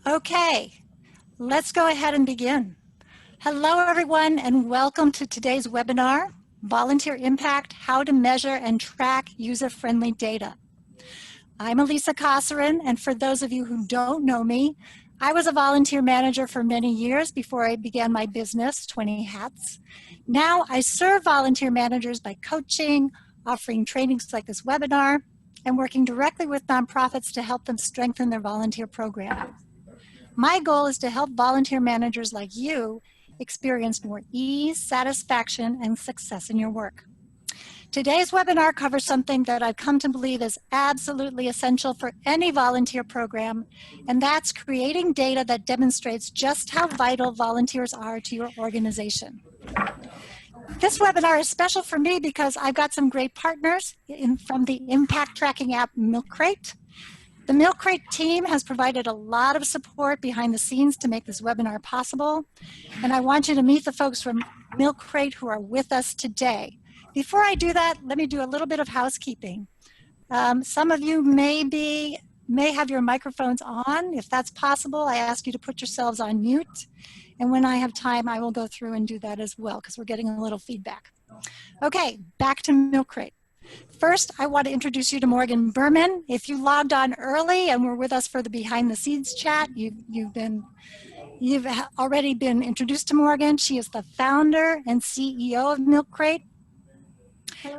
Okay, let's go ahead and begin. Hello everyone and welcome to today's webinar, Volunteer Impact, How to Measure and Track User-Friendly Data. I'm Elisa Kosserin, and for those of you who don't know me, I was a volunteer manager for many years before I began my business, 20 Hats. Now I serve volunteer managers by coaching, offering trainings like this webinar, and working directly with nonprofits to help them strengthen their volunteer programs. My goal is to help volunteer managers like you experience more ease, satisfaction, and success in your work. Today's webinar covers something that I've come to believe is absolutely essential for any volunteer program, and that's creating data that demonstrates just how vital volunteers are to your organization. This webinar is special for me because I've got some great partners from the impact tracking app MilkCrate. The MilkCrate team has provided a lot of support behind the scenes to make this webinar possible, and I want you to meet the folks from MilkCrate who are with us today. Before I do that, let me do a little bit of housekeeping. Some of you may have your microphones on. If that's possible, I ask you to put yourselves on mute, and when I have time, I will go through and do that as well because we're getting a little feedback. Okay, back to MilkCrate. First, I want to introduce you to Morgan Berman. If you logged on early and were with us for the behind the scenes chat, you've already been introduced to Morgan. She is the founder and CEO of MilkCrate.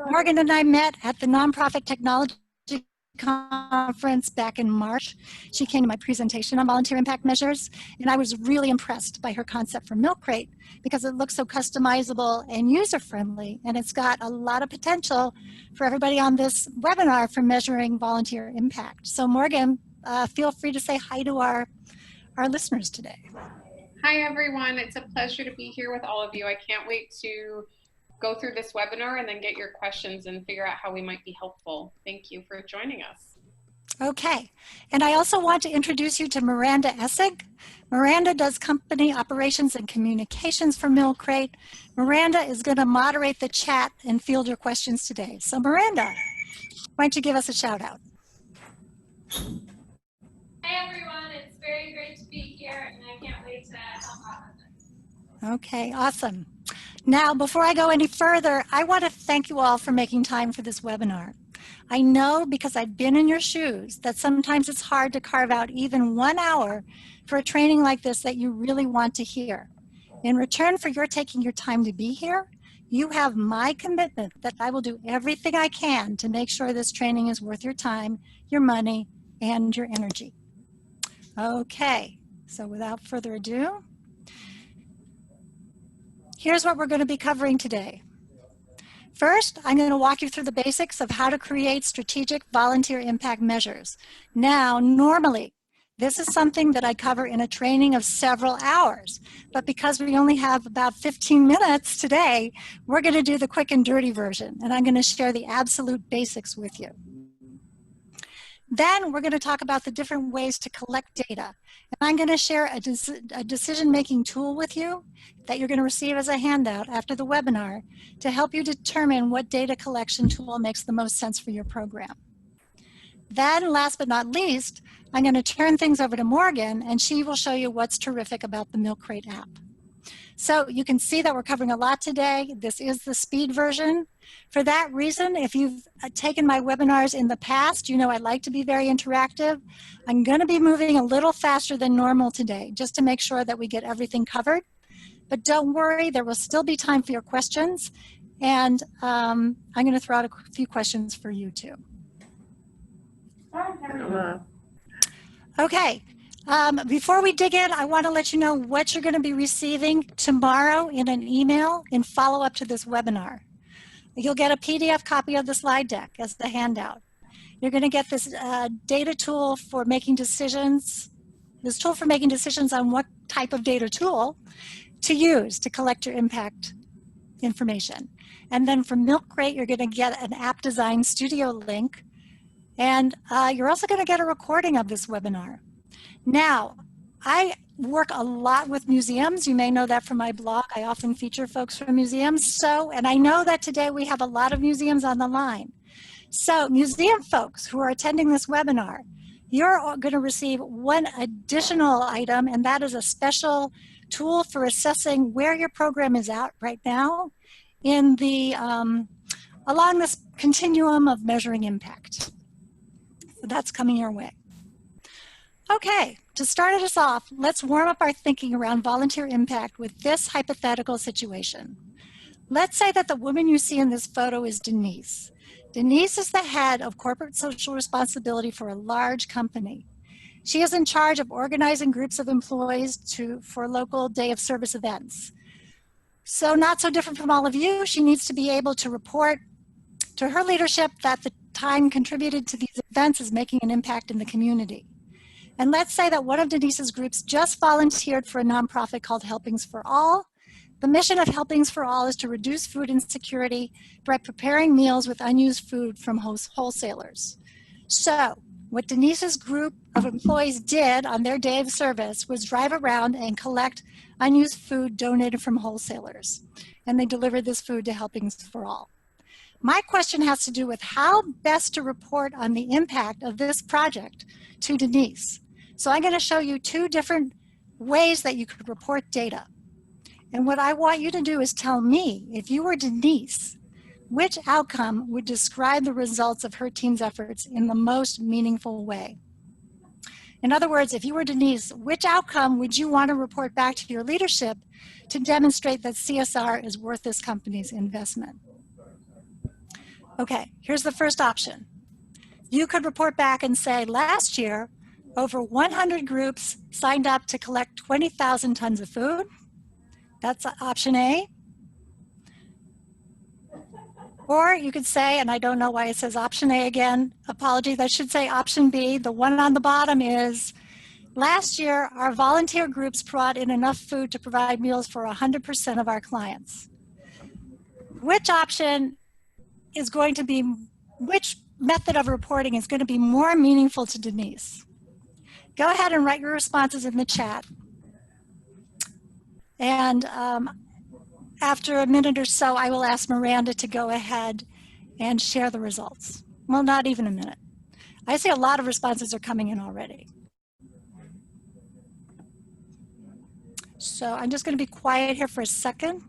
Morgan and I met at the Nonprofit Technology Conference back in March. She came to my presentation on volunteer impact measures, and I was really impressed by her concept for MilkCrate because it looks so customizable and user-friendly, and it's got a lot of potential for everybody on this webinar for measuring volunteer impact. So Morgan, feel free to say hi to our listeners today. Hi everyone, it's a pleasure to be here with all of you. I can't wait to go through this webinar and then get your questions and figure out how we might be helpful. Thank you for joining us. Okay, and I also want to introduce you to Miranda Essec. Miranda does company operations and communications for MilkCrate. Miranda is going to moderate the chat and field your questions today. So Miranda, why don't you give us a shout out? Hey everyone, it's very great to be here and I can't wait to help out with this. Okay, awesome. Now, before I go any further, I want to thank you all for making time for this webinar. I know because I've been in your shoes that sometimes it's hard to carve out even 1 hour for a training like this that you really want to hear. In return for your taking your time to be here, you have my commitment that I will do everything I can to make sure this training is worth your time, your money, and your energy. Okay, so without further ado, here's what we're going to be covering today. First, I'm going to walk you through the basics of how to create strategic volunteer impact measures. Now, normally, this is something that I cover in a training of several hours, but because we only have about 15 minutes today, we're going to do the quick and dirty version, and I'm going to share the absolute basics with you. Then we're going to talk about the different ways to collect data. And I'm going to share a decision-making tool with you that you're going to receive as a handout after the webinar to help you determine what data collection tool makes the most sense for your program. Then, last but not least, I'm going to turn things over to Morgan, and she will show you what's terrific about the MilkCrate app. So you can see that we're covering a lot today. This is the speed version. For that reason, if you've taken my webinars in the past, you know I like to be very interactive. I'm going to be moving a little faster than normal today, just to make sure that we get everything covered. But don't worry, there will still be time for your questions. And I'm going to throw out a few questions for you too. Okay. Before we dig in, I want to let you know what you're going to be receiving tomorrow in an email in follow-up to this webinar. You'll get a PDF copy of the slide deck as the handout. You're going to get this data tool for making decisions, this tool for making decisions on what type of data tool to use to collect your impact information. And then from MilkCrate, you're going to get an app design studio link, and you're also going to get a recording of this webinar. Now, I work a lot with museums. You may know that from my blog. I often feature folks from museums. And I know that today we have a lot of museums on the line. So museum folks who are attending this webinar, you're going to receive one additional item, and that is a special tool for assessing where your program is at right now in the along this continuum of measuring impact. So that's coming your way. Okay, to start us off, let's warm up our thinking around volunteer impact with this hypothetical situation. Let's say that the woman you see in this photo is Denise. Denise is the head of corporate social responsibility for a large company. She is in charge of organizing groups of employees for local day of service events. So not so different from all of you, she needs to be able to report to her leadership that the time contributed to these events is making an impact in the community. And let's say that one of Denise's groups just volunteered for a nonprofit called Helpings for All. The mission of Helpings for All is to reduce food insecurity by preparing meals with unused food from wholesalers. So what Denise's group of employees did on their day of service was drive around and collect unused food donated from wholesalers. And they delivered this food to Helpings for All. My question has to do with how best to report on the impact of this project to Denise. So I'm going to show you two different ways that you could report data. And what I want you to do is tell me, if you were Denise, which outcome would describe the results of her team's efforts in the most meaningful way? In other words, if you were Denise, which outcome would you want to report back to your leadership to demonstrate that CSR is worth this company's investment? Okay, here's the first option. You could report back and say, last year, over 100 groups signed up to collect 20,000 tons of food. That's option A. Or you could say, and I don't know why it says option A again, apologies, I should say option B. The one on the bottom is, last year, our volunteer groups brought in enough food to provide meals for 100% of our clients. Which option is going to be, which method of reporting is going to be more meaningful to Denise? Go ahead and write your responses in the chat. And after a minute or so, I will ask Miranda to go ahead and share the results. Well, not even a minute. I see a lot of responses are coming in already. So I'm just going to be quiet here for a second.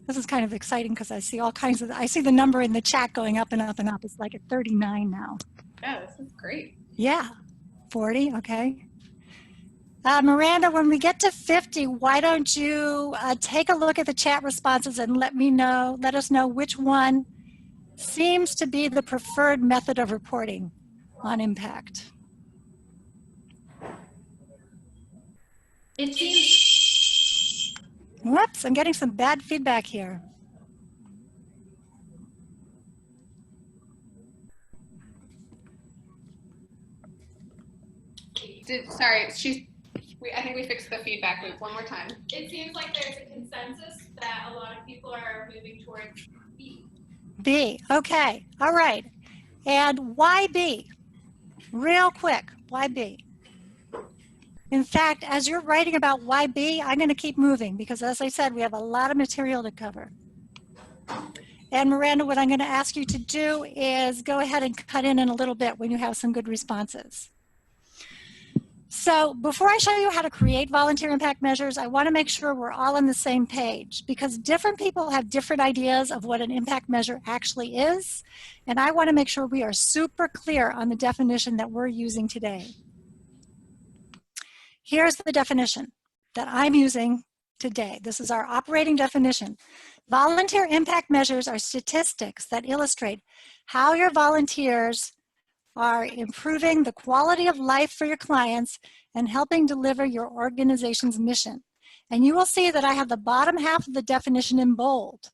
This is kind of exciting because I see all kinds of, I see the number in the chat going up and up and up. It's like at 39 now. Yeah, this is great. Yeah, 40, okay. Miranda, when we get to 50, why don't you take a look at the chat responses and let us know which one seems to be the preferred method of reporting on impact. It seems. Whoops, I'm getting some bad feedback here. Sorry, I think we fixed the feedback loop. One more time. It seems like there's a consensus that a lot of people are moving towards B. B, okay, all right. And why B? Real quick, why B? In fact, as you're writing about why B, I'm going to keep moving because, as I said, we have a lot of material to cover. And Miranda, what I'm going to ask you to do is go ahead and cut in a little bit when you have some good responses. So before I show you how to create volunteer impact measures, I want to make sure we're all on the same page because different people have different ideas of what an impact measure actually is. And I want to make sure we are super clear on the definition that we're using today. Here's the definition that I'm using today. This is our operating definition. Volunteer impact measures are statistics that illustrate how your volunteers are improving the quality of life for your clients and helping deliver your organization's mission. And you will see that I have the bottom half of the definition in bold.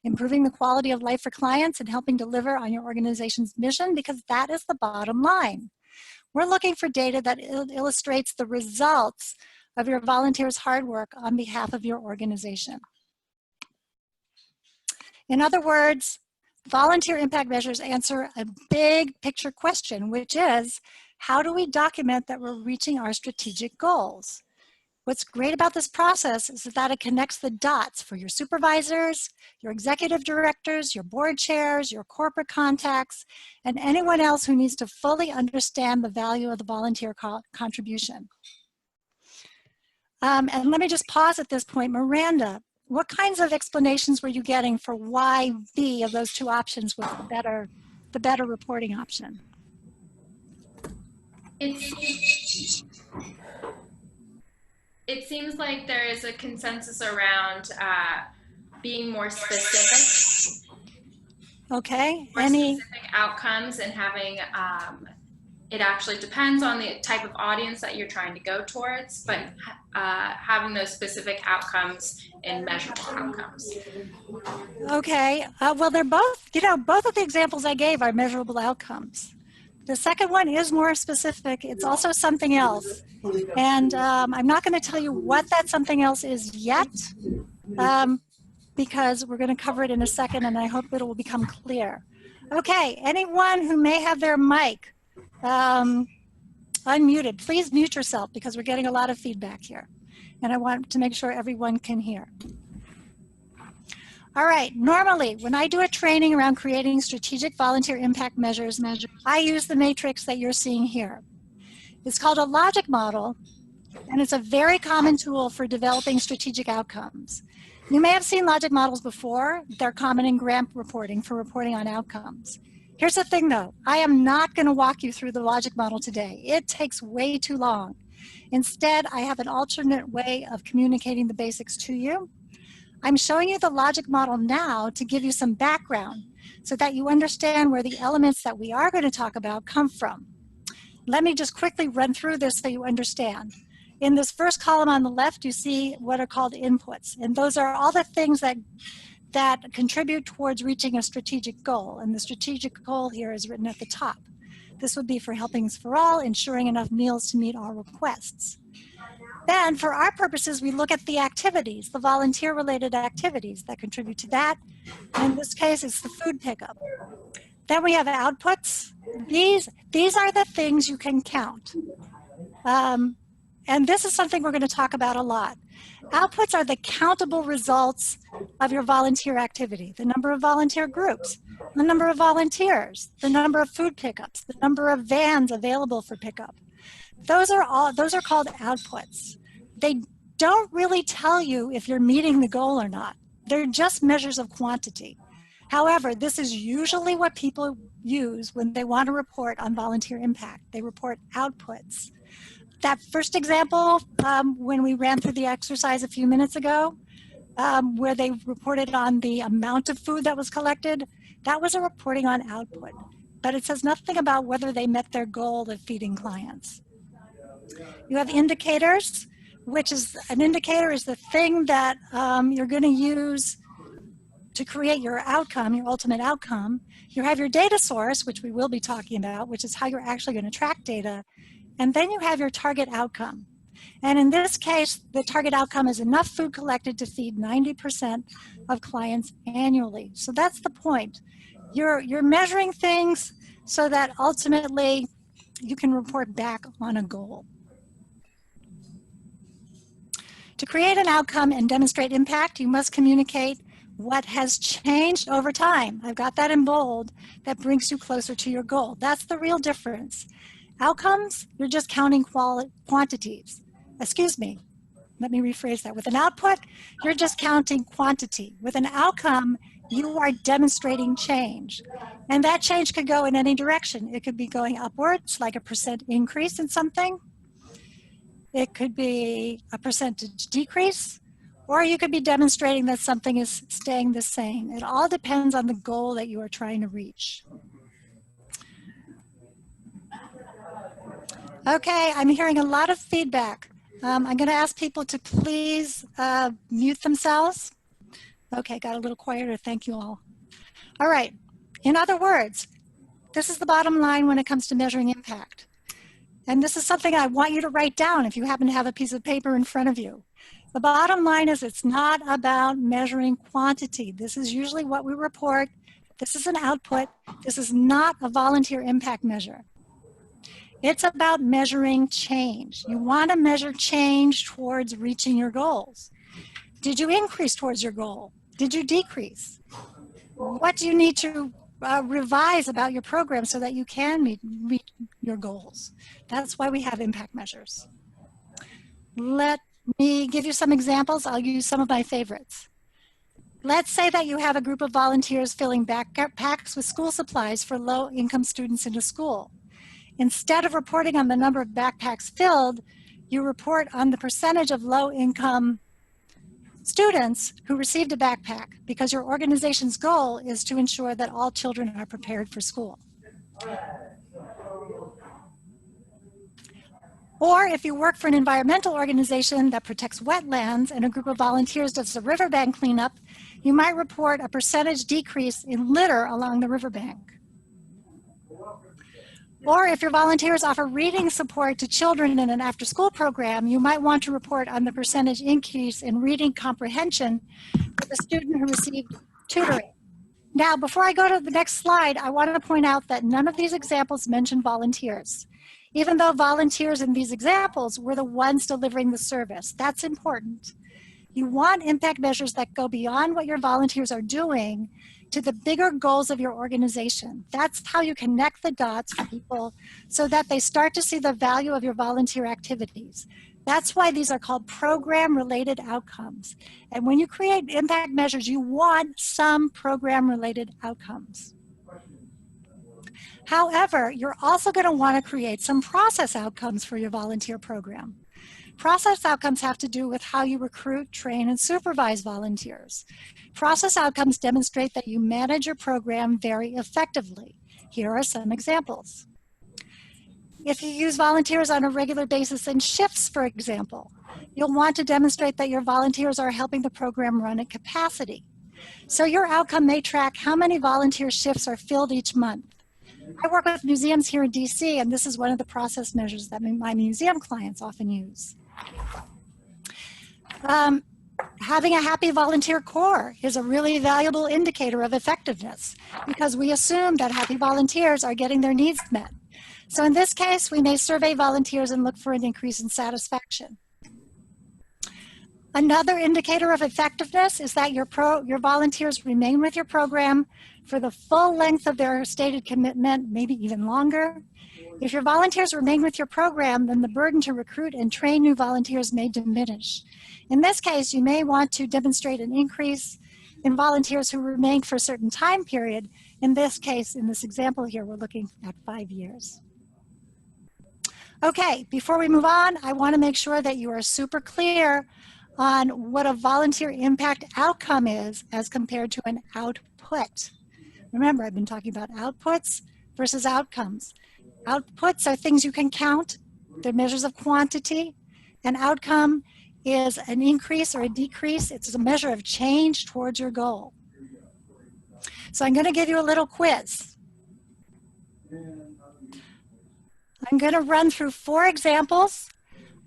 Improving the quality of life for clients and helping deliver on your organization's mission, because that is the bottom line. We're looking for data that illustrates the results of your volunteers' hard work on behalf of your organization. In other words, volunteer impact measures answer a big picture question, which is, how do we document that we're reaching our strategic goals? What's great about this process is that it connects the dots for your supervisors, your executive directors, your board chairs, your corporate contacts, and anyone else who needs to fully understand the value of the volunteer contribution. And let me just pause at this point. Miranda, what kinds of explanations were you getting for why B of those two options was the better reporting option? It seems like there is a consensus around being more specific. Okay. More specific outcomes and having it actually depends on the type of audience that you're trying to go towards, but having those specific outcomes and measurable outcomes. Okay. Well, they're both, both of the examples I gave are measurable outcomes. The second one is more specific. It's also something else. And I'm not going to tell you what that something else is yet, because we're going to cover it in a second, and I hope it will become clear. Okay, anyone who may have their mic unmuted, please mute yourself because we're getting a lot of feedback here. And I want to make sure everyone can hear. All right, normally when I do a training around creating strategic volunteer impact measures, I use the matrix that you're seeing here. It's called a logic model, and it's a very common tool for developing strategic outcomes. You may have seen logic models before. They're common in grant reporting for reporting on outcomes. Here's the thing though, I am not going to walk you through the logic model today. It takes way too long. Instead, I have an alternate way of communicating the basics to you. I'm showing you the logic model now to give you some background so that you understand where the elements that we are going to talk about come from. Let me just quickly run through this so you understand. In this first column on the left, you see what are called inputs, and those are all the things that contribute towards reaching a strategic goal, and the strategic goal here is written at the top. This would be for Helpings for All, ensuring enough meals to meet all requests. Then, for our purposes, we look at the activities, the volunteer-related activities that contribute to that. In this case, it's the food pickup. Then we have outputs. These are the things you can count. And this is something we're going to talk about a lot. Outputs are the countable results of your volunteer activity, the number of volunteer groups, the number of volunteers, the number of food pickups, the number of vans available for pickup. Those are called outputs. They don't really tell you if you're meeting the goal or not. They're just measures of quantity. However, this is usually what people use when they want to report on volunteer impact. They report outputs. That first example, when we ran through the exercise a few minutes ago, where they reported on the amount of food that was collected, that was a reporting on output. But it says nothing about whether they met their goal of feeding clients. You have indicators, which is an indicator is the thing that you're going to use to create your outcome, your ultimate outcome. You have your data source, which we will be talking about, which is how you're actually going to track data. And then you have your target outcome. And in this case, the target outcome is enough food collected to feed 90% of clients annually. So that's the point. You're measuring things so that ultimately you can report back on a goal. To create an outcome and demonstrate impact, you must communicate what has changed over time. I've got that in bold. That brings you closer to your goal. That's the real difference. Outcomes, you're just counting quantities. Excuse me, let me rephrase that. With an output, you're just counting quantity. With an outcome, you are demonstrating change. And that change could go in any direction. It could be going upwards, like a % increase in something. It could be a percentage decrease, or you could be demonstrating that something is staying the same. It all depends on the goal that you are trying to reach. Okay, I'm hearing a lot of feedback. I'm going to ask people to please mute themselves. Okay, got a little quieter. Thank you all. All right. In other words, this is the bottom line when it comes to measuring impact. And this is something I want you to write down if you happen to have a piece of paper in front of you. The bottom line is it's not about measuring quantity. This is usually what we report. This is an output. This is not a volunteer impact measure. It's about measuring change. You want to measure change towards reaching your goals. Did you increase towards your goal? Did you decrease? What do you need to revise about your program so that you can meet your goals? That's why we have impact measures. Let me give you some examples. I'll use some of my favorites. Let's say that you have a group of volunteers filling backpacks with school supplies for low-income students in a school. Instead of reporting on the number of backpacks filled, you report on the percentage of low-income students who received a backpack, because your organization's goal is to ensure that all children are prepared for school. Or if you work for an environmental organization that protects wetlands and a group of volunteers does the riverbank cleanup, you might report a percentage decrease in litter along the riverbank. Or if your volunteers offer reading support to children in an after-school program, you might want to report on the percentage increase in reading comprehension for the student who received tutoring. Now, before I go to the next slide, I want to point out that none of these examples mention volunteers, even though volunteers in these examples were the ones delivering the service. That's important. You want impact measures that go beyond what your volunteers are doing to the bigger goals of your organization. That's how you connect the dots for people so that they start to see the value of your volunteer activities. That's why these are called program-related outcomes. And when you create impact measures, you want some program-related outcomes. However, you're also going to want to create some process outcomes for your volunteer program. Process outcomes have to do with how you recruit, train, and supervise volunteers. Process outcomes demonstrate that you manage your program very effectively. Here are some examples. If you use volunteers on a regular basis in shifts, for example, you'll want to demonstrate that your volunteers are helping the program run at capacity. So your outcome may track how many volunteer shifts are filled each month. I work with museums here in DC, and this is one of the process measures that my museum clients often use. Having a happy volunteer corps is a really valuable indicator of effectiveness because we assume that happy volunteers are getting their needs met. So in this case, we may survey volunteers and look for an increase in satisfaction. Another indicator of effectiveness is that your volunteers remain with your program for the full length of their stated commitment, maybe even longer. If your volunteers remain with your program, then the burden to recruit and train new volunteers may diminish. In this case, you may want to demonstrate an increase in volunteers who remain for a certain time period. In this case, in this example here, we're looking at 5 years. Okay, before we move on, I want to make sure that you are super clear on what a volunteer impact outcome is as compared to an output. Remember, I've been talking about outputs versus outcomes. Outputs are things you can count. They're measures of quantity. An outcome is an increase or a decrease. It's a measure of change towards your goal. So I'm going to give you a little quiz. I'm going to run through 4 examples.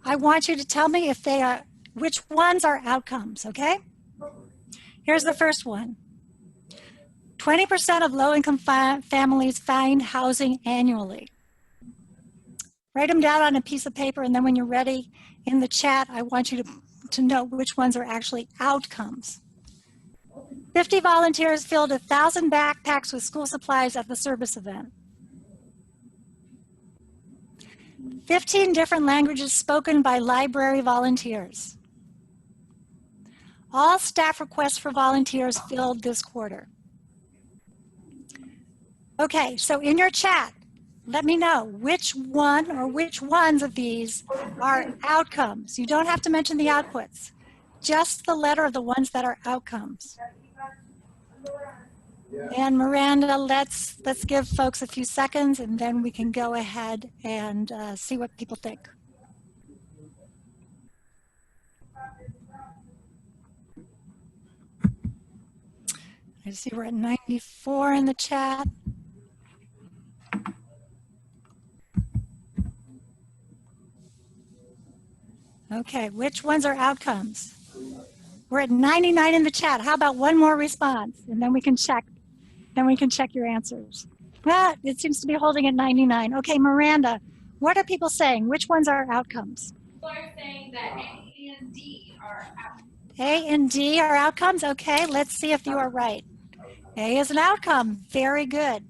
I want you to tell me if they are, which ones are outcomes, okay? Here's the first one. 20% of low-income families find housing annually. Write them down on a piece of paper, and then when you're ready in the chat, I want you to know which ones are actually outcomes. 50 volunteers filled 1,000 backpacks with school supplies at the service event. 15 different languages spoken by library volunteers. All staff requests for volunteers filled this quarter. Okay, so in your chat, let me know which one or which ones of these are outcomes. You don't have to mention the outputs, just the letter of the ones that are outcomes. And Miranda, let's give folks a few seconds and then we can go ahead and see what people think. I see we're at 94 in the chat. Okay, which ones are outcomes? We're at 99 in the chat. How about one more response? And then we can check. Then we can check your answers. Well, it seems to be holding at 99. Okay, Miranda, What are people saying? Which ones are outcomes? People are saying that A and D are outcomes. A and D are outcomes? Okay, let's see if you are right. A is an outcome. Very good.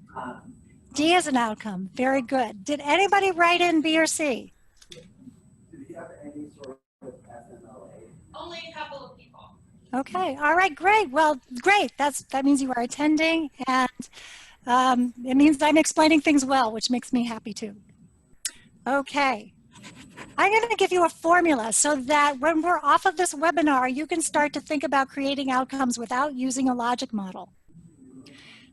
D is an outcome. Very good. Did anybody write in B or C? Only a couple of people. Okay. All right. Great. Well, great. That means you are attending, and it means I'm explaining things well, which makes me happy too. Okay. I'm going to give you a formula so that when we're off of this webinar, you can start to think about creating outcomes without using a logic model.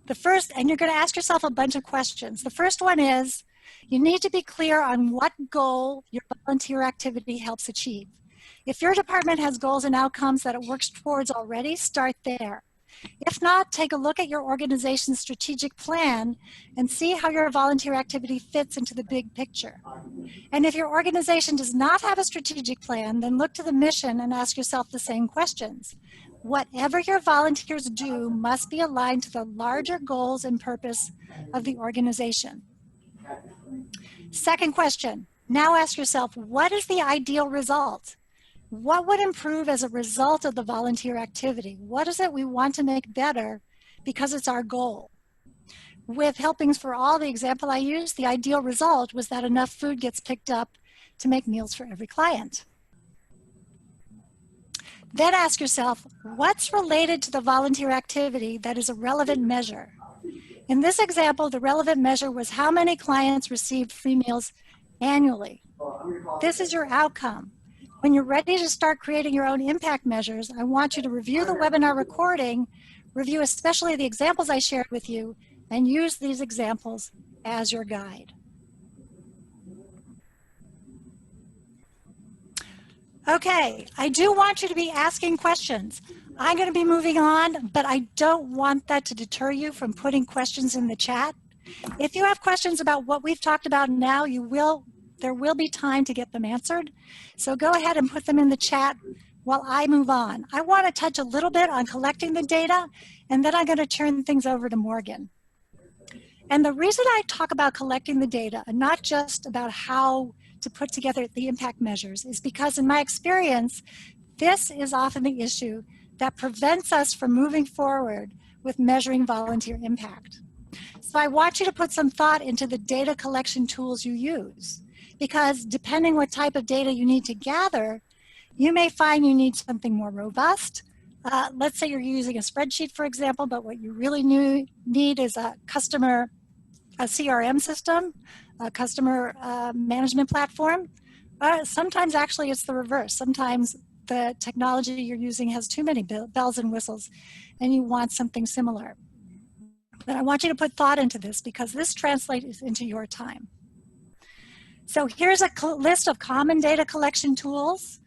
The first, and you're going to ask yourself a bunch of questions. The first one is, you need to be clear on what goal your volunteer activity helps achieve. If your department has goals and outcomes that it works towards already, start there. If not, take a look at your organization's strategic plan and see how your volunteer activity fits into the big picture. And if your organization does not have a strategic plan, then look to the mission and ask yourself the same questions. Whatever your volunteers do must be aligned to the larger goals and purpose of the organization. Second question, now ask yourself, what is the ideal result? What would improve as a result of the volunteer activity? What is it we want to make better because it's our goal? With Helpings for All, the example I used, the ideal result was that enough food gets picked up to make meals for every client. Then ask yourself, what's related to the volunteer activity that is a relevant measure? In this example, the relevant measure was how many clients received free meals annually. This is your outcome. When you're ready to start creating your own impact measures, I want you to review the webinar recording, review especially the examples I shared with you, and use these examples as your guide. Okay, I do want you to be asking questions. I'm going to be moving on, but I don't want that to deter you from putting questions in the chat. If you have questions about what we've talked about now, there will be time to get them answered. So go ahead and put them in the chat while I move on. I want to touch a little bit on collecting the data, and then I'm going to turn things over to Morgan. And the reason I talk about collecting the data and not just about how to put together the impact measures is because in my experience, this is often the issue that prevents us from moving forward with measuring volunteer impact. So I want you to put some thought into the data collection tools you use, because depending what type of data you need to gather, you may find you need something more robust. Let's say you're using a spreadsheet, for example, but what you really need is a CRM system, a customer management platform. Sometimes actually it's the reverse. Sometimes the technology you're using has too many bells and whistles and you want something similar. But I want you to put thought into this because this translates into your time. So here's a list of common data collection tools: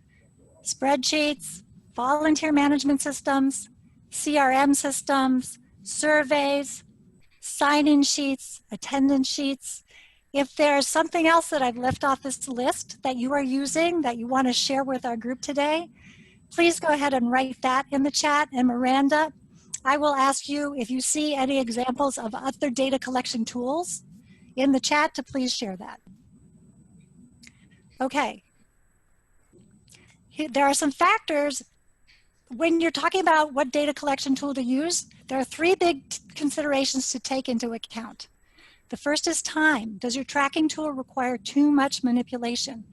spreadsheets, volunteer management systems, CRM systems, surveys, sign-in sheets, attendance sheets. If there's something else that I've left off this list that you are using that you want to share with our group today, please go ahead and write that in the chat. And Miranda, I will ask you if you see any examples of other data collection tools in the chat to please share that. Okay. There are some factors when you're talking about what data collection tool to use. There are three big considerations to take into account. The first is time. Does your tracking tool require too much manipulation?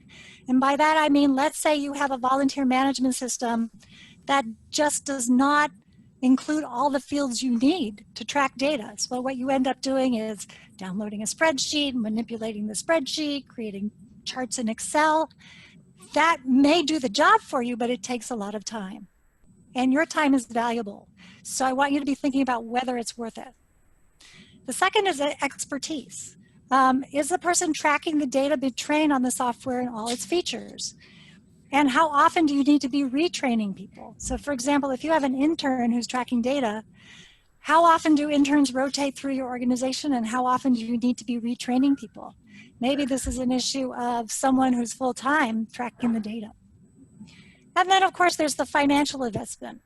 And by that I mean, let's say you have a volunteer management system that just does not include all the fields you need to track data. So what you end up doing is downloading a spreadsheet, manipulating the spreadsheet, creating charts in Excel. That may do the job for you, but it takes a lot of time. And your time is valuable. So I want you to be thinking about whether it's worth it. The second is expertise. Is the person tracking the data been trained on the software and all its features? And how often do you need to be retraining people? So for example, if you have an intern who's tracking data, how often do interns rotate through your organization and how often do you need to be retraining people? Maybe this is an issue of someone who's full-time tracking the data. And then of course there's the financial investment.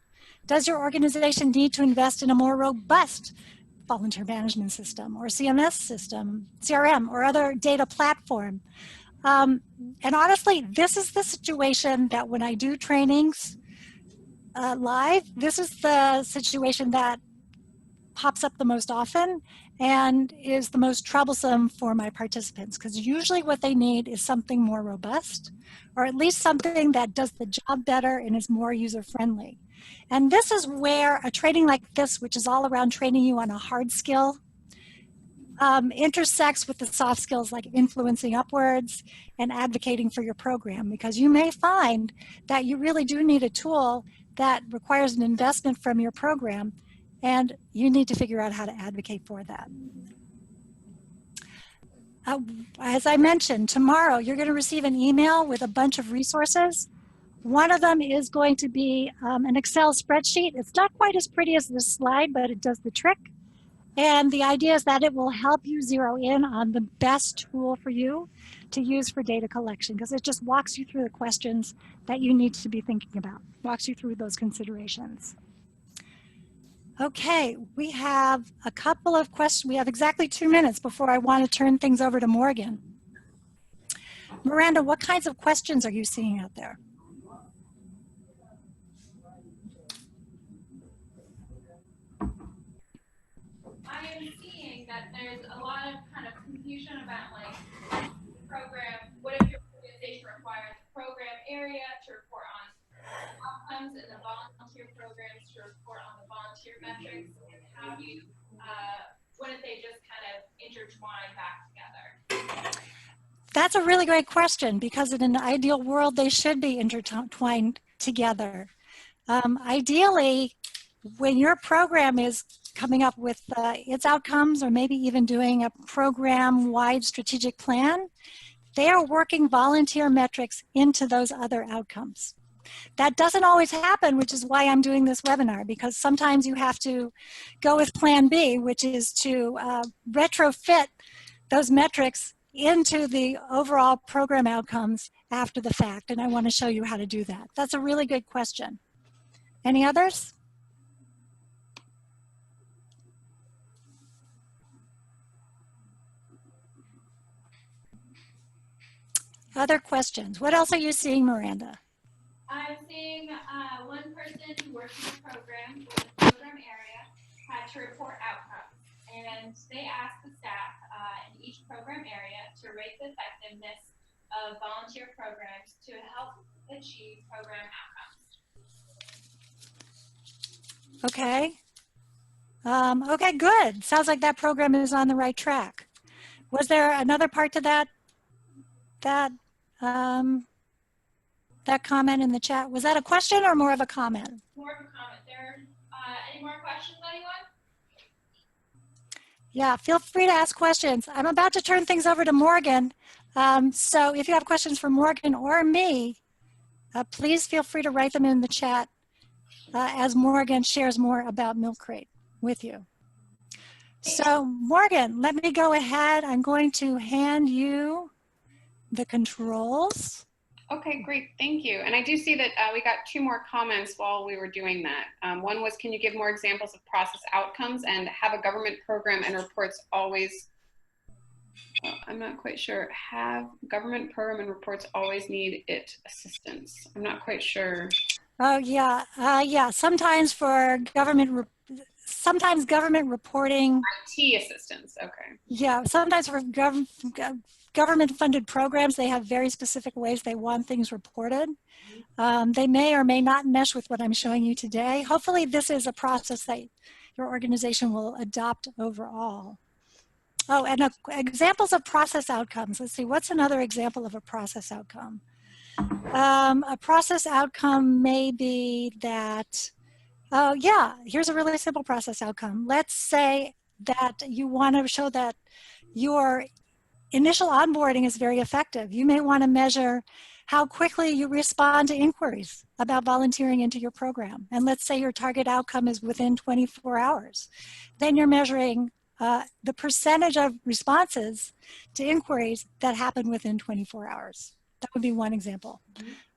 Does your organization need to invest in a more robust volunteer management system or CMS system, CRM, or other data platform. And honestly, this is the situation that when I do trainings live, this is the situation that pops up the most often and is the most troublesome for my participants, because usually what they need is something more robust, or at least something that does the job better and is more user-friendly. And this is where a training like this, which is all around training you on a hard skill, intersects with the soft skills like influencing upwards and advocating for your program, because you may find that you really do need a tool that requires an investment from your program, and you need to figure out how to advocate for that. As I mentioned, tomorrow you're going to receive an email with a bunch of resources. One of them is going to be an Excel spreadsheet. It's not quite as pretty as this slide, but it does the trick. And the idea is that it will help you zero in on the best tool for you to use for data collection, because it just walks you through the questions that you need to be thinking about, walks you through those considerations. Okay, we have a couple of questions. We have exactly 2 minutes before I want to turn things over to Morgan. Miranda, what kinds of questions are you seeing out there? I am seeing that there's a lot of kind of confusion about like the program. What if your organization requires a program area to report on outcomes and the volunteer programs to report on the volunteer metrics? And how do you, what if they just kind of intertwine back together? That's a really great question, because in an ideal world, they should be intertwined together. Ideally, when your program is coming up with its outcomes, or maybe even doing a program-wide strategic plan, they are working volunteer metrics into those other outcomes. That doesn't always happen, which is why I'm doing this webinar, because sometimes you have to go with plan B, which is to retrofit those metrics into the overall program outcomes after the fact, and I want to show you how to do that. That's a really good question. Any others? Other questions? What else are you seeing, Miranda? I'm seeing one person who works in the program with the program area had to report outcomes, and they asked the staff in each program area to rate the effectiveness of volunteer programs to help achieve program outcomes. Okay. Okay, good. Sounds like that program is on the right track. Was there another part to that comment in the chat? Was that a question or more of a comment? More of a comment. Any more questions, anyone? Yeah, feel free to ask questions. I'm about to turn things over to Morgan. So if you have questions for Morgan or me, please feel free to write them in the chat as Morgan shares more about MilkCrate with you. So Morgan, let me go ahead. I'm going to hand you the controls. Okay, great, thank you. And I do see that we got 2 more comments while we were doing that. One was, can you give more examples of process outcomes, and have a government program and reports always, I'm not quite sure, have government program and reports always need it assistance? I'm not quite sure. Oh yeah, yeah, sometimes for government reporting. IT assistance, okay. Yeah, sometimes for government-funded programs, they have very specific ways they want things reported. They may or may not mesh with what I'm showing you today. Hopefully this is a process that your organization will adopt overall. Oh, and examples of process outcomes. Let's see, what's another example of a process outcome? A process outcome may be that, oh yeah, here's a really simple process outcome. Let's say that you want to show that your initial onboarding is very effective. You may want to measure how quickly you respond to inquiries about volunteering into your program. And let's say your target outcome is within 24 hours. Then you're measuring the percentage of responses to inquiries that happen within 24 hours. That would be one example.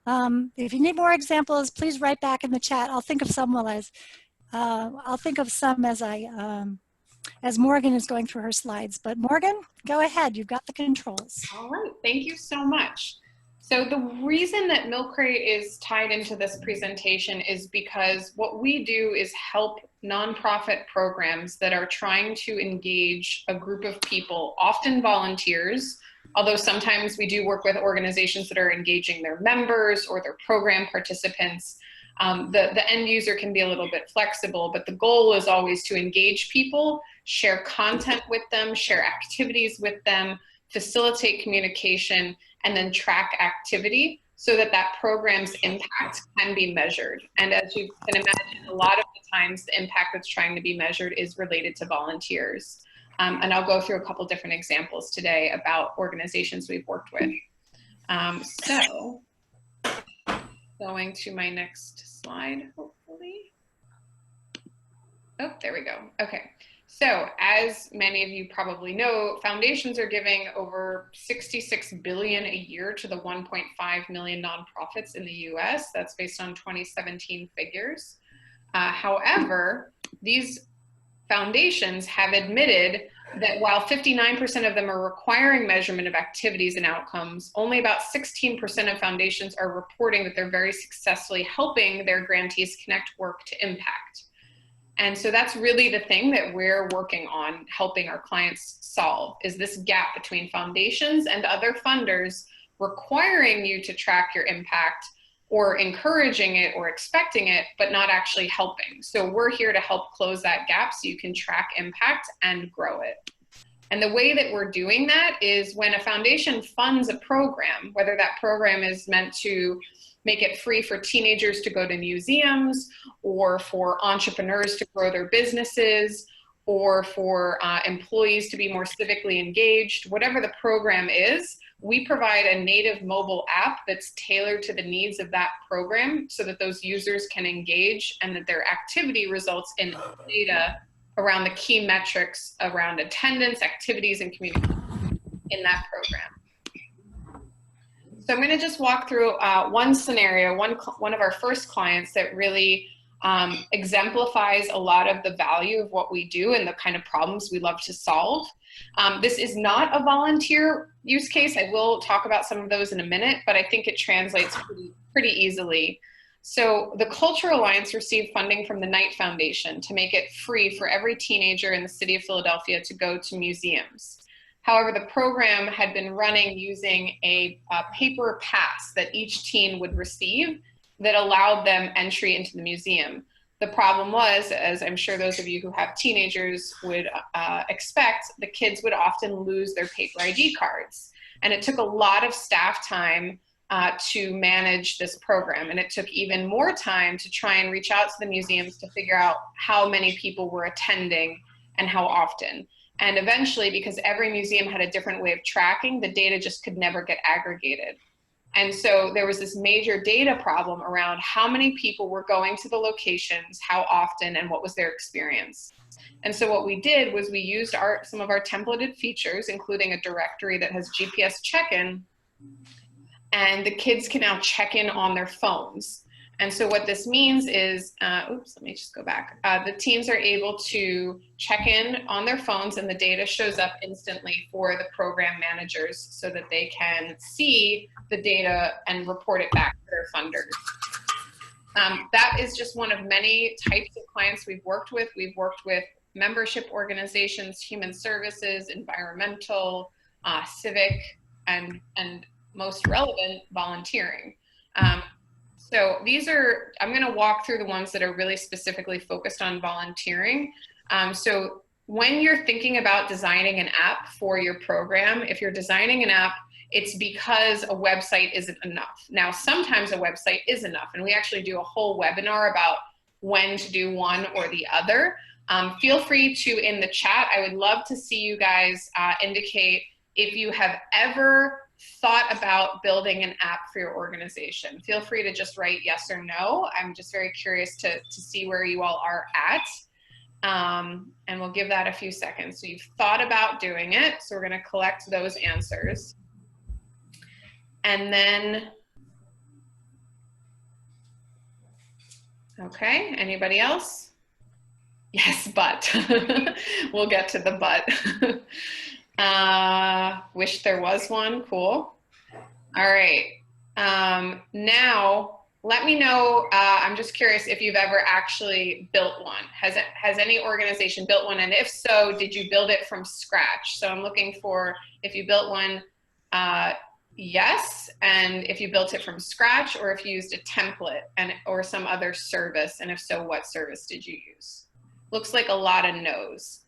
If you need more examples, please write back in the chat. I'll think of some as I as Morgan is going through her slides. But Morgan, go ahead. You've got the controls. All right. Thank you so much. So the reason that MilkCrate is tied into this presentation is because what we do is help nonprofit programs that are trying to engage a group of people, often volunteers, although sometimes we do work with organizations that are engaging their members or their program participants. The end user can be a little bit flexible, but the goal is always to engage people, share content with them, share activities with them, facilitate communication, and then track activity so that that program's impact can be measured. And as you can imagine, a lot of the times the impact that's trying to be measured is related to volunteers. And I'll go through a couple different examples today about organizations we've worked with. So going to my next slide, hopefully. Oh, there we go. Okay. So as many of you probably know, foundations are giving over $66 billion a year to the 1.5 million nonprofits in the US. That's based on 2017 figures. However, these foundations have admitted that while 59% of them are requiring measurement of activities and outcomes, only about 16% of foundations are reporting that they're very successfully helping their grantees connect work to impact. And so that's really the thing that we're working on helping our clients solve, is this gap between foundations and other funders requiring you to track your impact or encouraging it or expecting it, but not actually helping. So we're here to help close that gap so you can track impact and grow it. And the way that we're doing that is when a foundation funds a program, whether that program is meant to make it free for teenagers to go to museums, or for entrepreneurs to grow their businesses, or for employees to be more civically engaged, whatever the program is, we provide a native mobile app that's tailored to the needs of that program so that those users can engage and that their activity results in data around the key metrics around attendance, activities, and communication in that program. So I'm going to just walk through one scenario, one of our first clients that really exemplifies a lot of the value of what we do and the kind of problems we love to solve. This is not a volunteer use case. I will talk about some of those in a minute, but I think it translates pretty easily. So the Cultural Alliance received funding from the Knight Foundation to make it free for every teenager in the city of Philadelphia to go to museums. However, the program had been running using a paper pass that each teen would receive that allowed them entry into the museum. The problem was, as I'm sure those of you who have teenagers would expect, the kids would often lose their paper ID cards. And it took a lot of staff time to manage this program. And it took even more time to try and reach out to the museums to figure out how many people were attending and how often. And eventually, because every museum had a different way of tracking, the data just could never get aggregated. And so there was this major data problem around how many people were going to the locations, how often, and what was their experience. And so what we did was we used some of our templated features, including a directory that has GPS check-in, and the kids can now check in on their phones. And so what this means is, oops, let me just go back. The teams are able to check in on their phones and the data shows up instantly for the program managers so that they can see the data and report it back to their funders. That is just one of many types of clients we've worked with. We've worked with membership organizations, human services, environmental, civic, and most relevant, volunteering. So these are, I'm going to walk through the ones that are really specifically focused on volunteering. So when you're thinking about designing an app for your program, if you're designing an app, it's because a website isn't enough. Now, sometimes a website is enough, and we actually do a whole webinar about when to do one or the other. Feel free to, in the chat, I would love to see you guys indicate if you have ever thought about building an app for your organization. Feel free to just write yes or no. I'm just very curious to see where you all are at. And we'll give that a few seconds. So you've thought about doing it. So we're going to collect those answers. And then, okay, anybody else? Yes, but we'll get to the but. Wish there was one. Cool. All right. Now, let me know. I'm just curious if you've ever actually built one. Has any organization built one? And if so, did you build it from scratch? So I'm looking for if you built one, yes. And if you built it from scratch, or if you used a template or some other service. And if so, what service did you use? Looks like a lot of no's.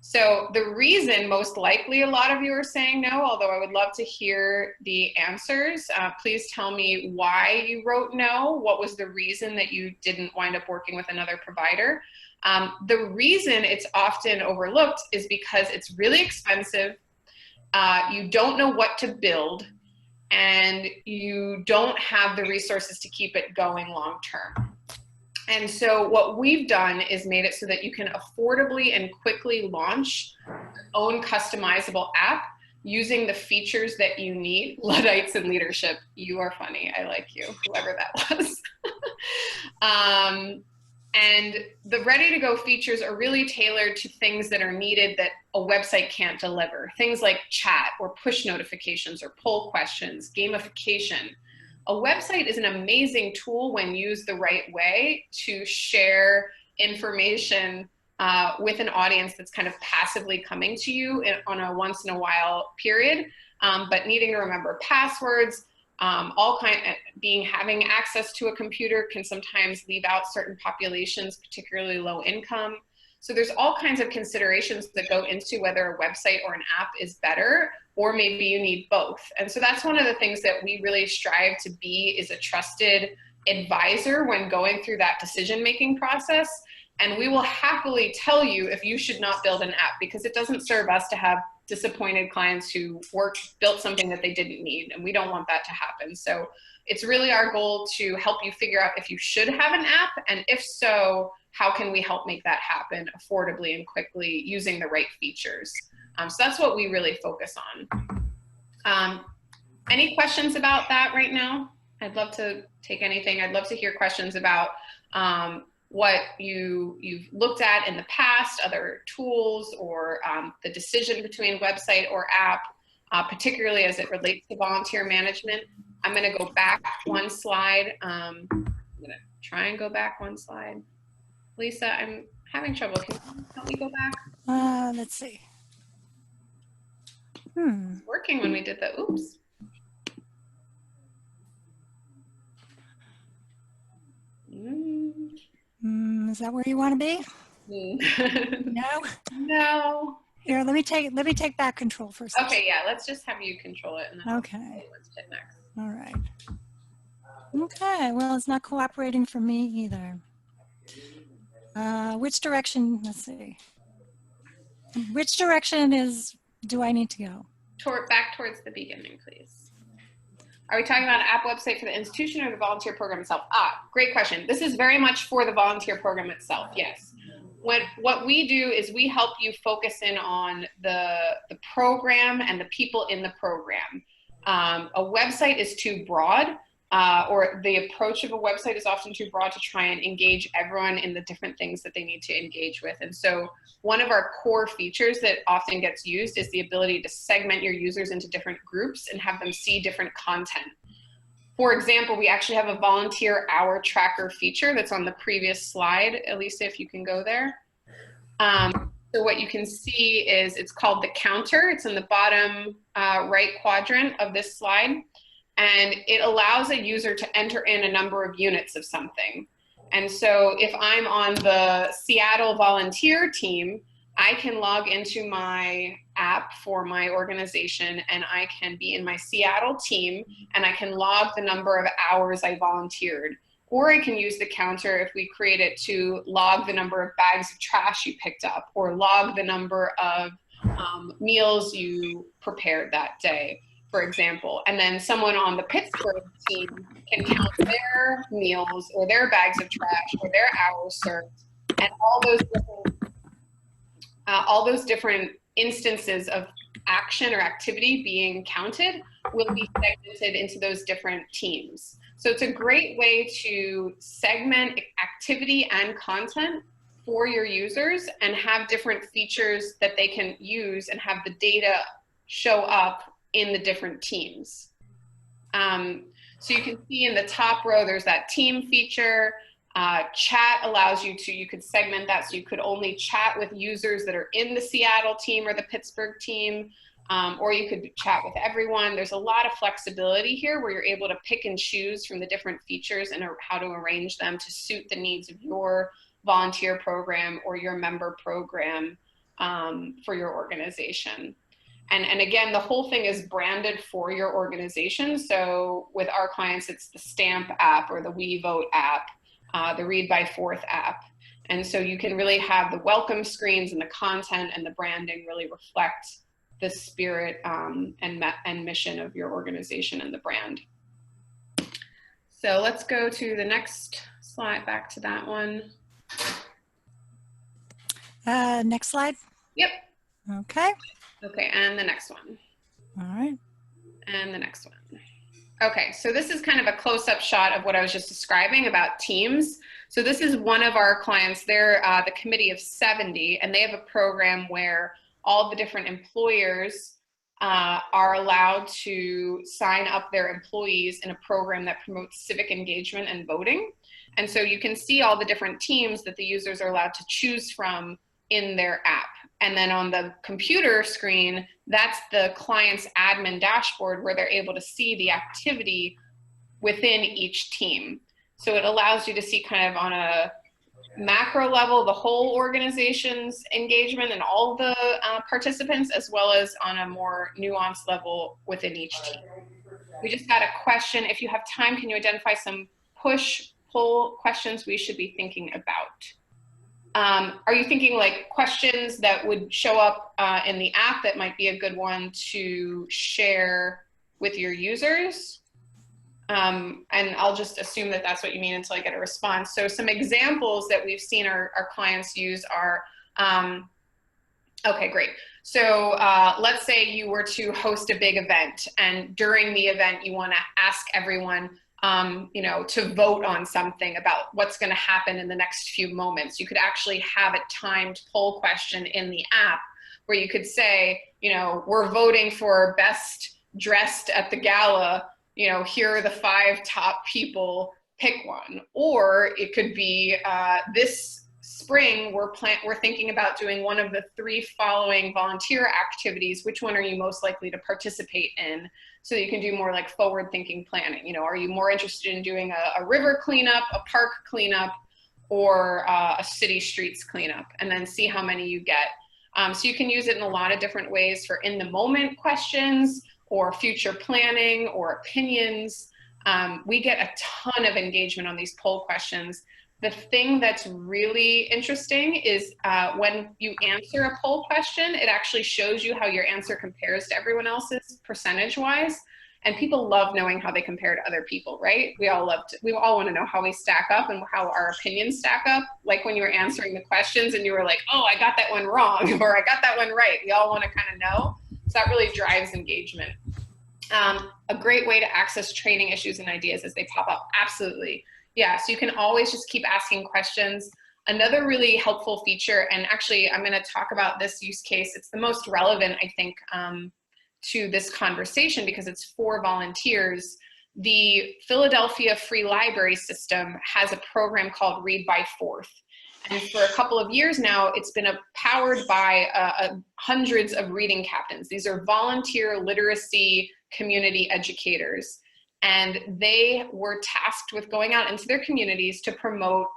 So the reason most likely a lot of you are saying no, although I would love to hear the answers, please tell me why you wrote no. What was the reason that you didn't wind up working with another provider? The reason it's often overlooked is because it's really expensive. You don't know what to build, and you don't have the resources to keep it going long term. And so what we've done is made it so that you can affordably and quickly launch your own customizable app using the features that you need. Luddites in leadership, you are funny. I like you, whoever that was. And the ready-to-go features are really tailored to things that are needed that a website can't deliver. Things like chat or push notifications or poll questions, gamification. A website is an amazing tool when used the right way to share information with an audience that's kind of passively coming to you on a once in a while period, but needing to remember passwords, having access to a computer can sometimes leave out certain populations, particularly low income. So there's all kinds of considerations that go into whether a website or an app is better, or maybe you need both. And so that's one of the things that we really strive to be, is a trusted advisor when going through that decision-making process. And we will happily tell you if you should not build an app, because it doesn't serve us to have disappointed clients who built something that they didn't need, and we don't want that to happen. So it's really our goal to help you figure out if you should have an app, and if so, how can we help make that happen affordably and quickly using the right features. So that's what we really focus on. Any questions about that right now? I'd love to take anything. I'd love to hear questions about what you've looked at in the past, other tools, or the decision between website or app, particularly as it relates to volunteer management. I'm going to go back one slide. I'm going to try and go back one slide. Lisa, I'm having trouble. Can you help me go back? Let's see. It was working when we did the oops. Is that where you want to be? No? No. Here, let me take back control for a second. Okay, yeah, let's just have you control it. And then Okay. let's hit next. All right. Okay, well, it's not cooperating for me either. Which direction, let's see. Which direction do I need to go? Back towards the beginning, please. Are we talking about an app website for the institution or the volunteer program itself? Great question. This is very much for the volunteer program itself, yes. What we do is we help you focus in on the program and the people in the program. A website is too broad, or the approach of a website is often too broad to try and engage everyone in the different things that they need to engage with. And so one of our core features that often gets used is the ability to segment your users into different groups and have them see different content. For example, we actually have a volunteer hour tracker feature that's on the previous slide. Elisa, if you can go there. So what you can see is it's called the counter. It's in the bottom right quadrant of this slide. And it allows a user to enter in a number of units of something. And so if I'm on the Seattle volunteer team, I can log into my app for my organization, and I can be in my Seattle team, and I can log the number of hours I volunteered. Or I can use the counter if we create it to log the number of bags of trash you picked up, or log the number of meals you prepared that day, for example. And then someone on the Pittsburgh team can count their meals or their bags of trash or their hours served, and all those different instances of action or activity being counted will be segmented into those different teams. So it's a great way to segment activity and content for your users and have different features that they can use and have the data show up in the different teams. So you can see in the top row, there's that team feature. Chat allows you to, you could segment that so you could only chat with users that are in the Seattle team or the Pittsburgh team, or you could chat with everyone. There's a lot of flexibility here where you're able to pick and choose from the different features and how to arrange them to suit the needs of your volunteer program or your member program for your organization. And again, the whole thing is branded for your organization. So with our clients, it's the Stamp app or the We Vote app, the Read by Fourth app. And so you can really have the welcome screens and the content and the branding really reflect the spirit and mission of your organization and the brand. So let's go to the next slide, back to that one. Next slide. Yep. Okay. Okay, and the next one. All right. And the next one. Okay, so this is kind of a close-up shot of what I was just describing about teams. So this is one of our clients. They're the committee of 70, and they have a program where all the different employers are allowed to sign up their employees in a program that promotes civic engagement and voting. And so you can see all the different teams that the users are allowed to choose from in their app. And then on the computer screen, that's the client's admin dashboard where they're able to see the activity within each team. So it allows you to see kind of on a macro level, the whole organization's engagement and all the participants, as well as on a more nuanced level within each team. We just got a question. If you have time, can you identify some push-pull questions we should be thinking about? Are you thinking like questions that would show up in the app that might be a good one to share with your users? And I'll just assume that that's what you mean until I get a response. So some examples that we've seen our clients use are, okay, great. So let's say you were to host a big event, and during the event you want to ask everyone you know, to vote on something about what's going to happen in the next few moments. You could actually have a timed poll question in the app where you could say, you know, we're voting for best dressed at the gala. You know, here are the 5 top people, pick one. Or it could be this spring, we're thinking about doing one of the 3 following volunteer activities. Which one are you most likely to participate in? So that you can do more like forward thinking planning. You know, are you more interested in doing a river cleanup, a park cleanup, or a city streets cleanup? And then see how many you get. So you can use it in a lot of different ways for in the moment questions or future planning or opinions. We get a ton of engagement on these poll questions. The thing that's really interesting is when you answer a poll question, it actually shows you how your answer compares to everyone else's percentage-wise. And people love knowing how they compare to other people, right? We all want to know how we stack up and how our opinions stack up. Like when you were answering the questions and you were like, oh, I got that one wrong, or I got that one right. We all want to kind of know. So that really drives engagement. A great way to access training issues and ideas as they pop up. Absolutely. Yeah, so you can always just keep asking questions. Another really helpful feature, and actually I'm going to talk about this use case. It's the most relevant, I think, to this conversation because it's for volunteers. The Philadelphia Free Library System has a program called Read by Fourth. And for a couple of years now, it's been powered by hundreds of reading captains. These are volunteer literacy community educators. And they were tasked with going out into their communities to promote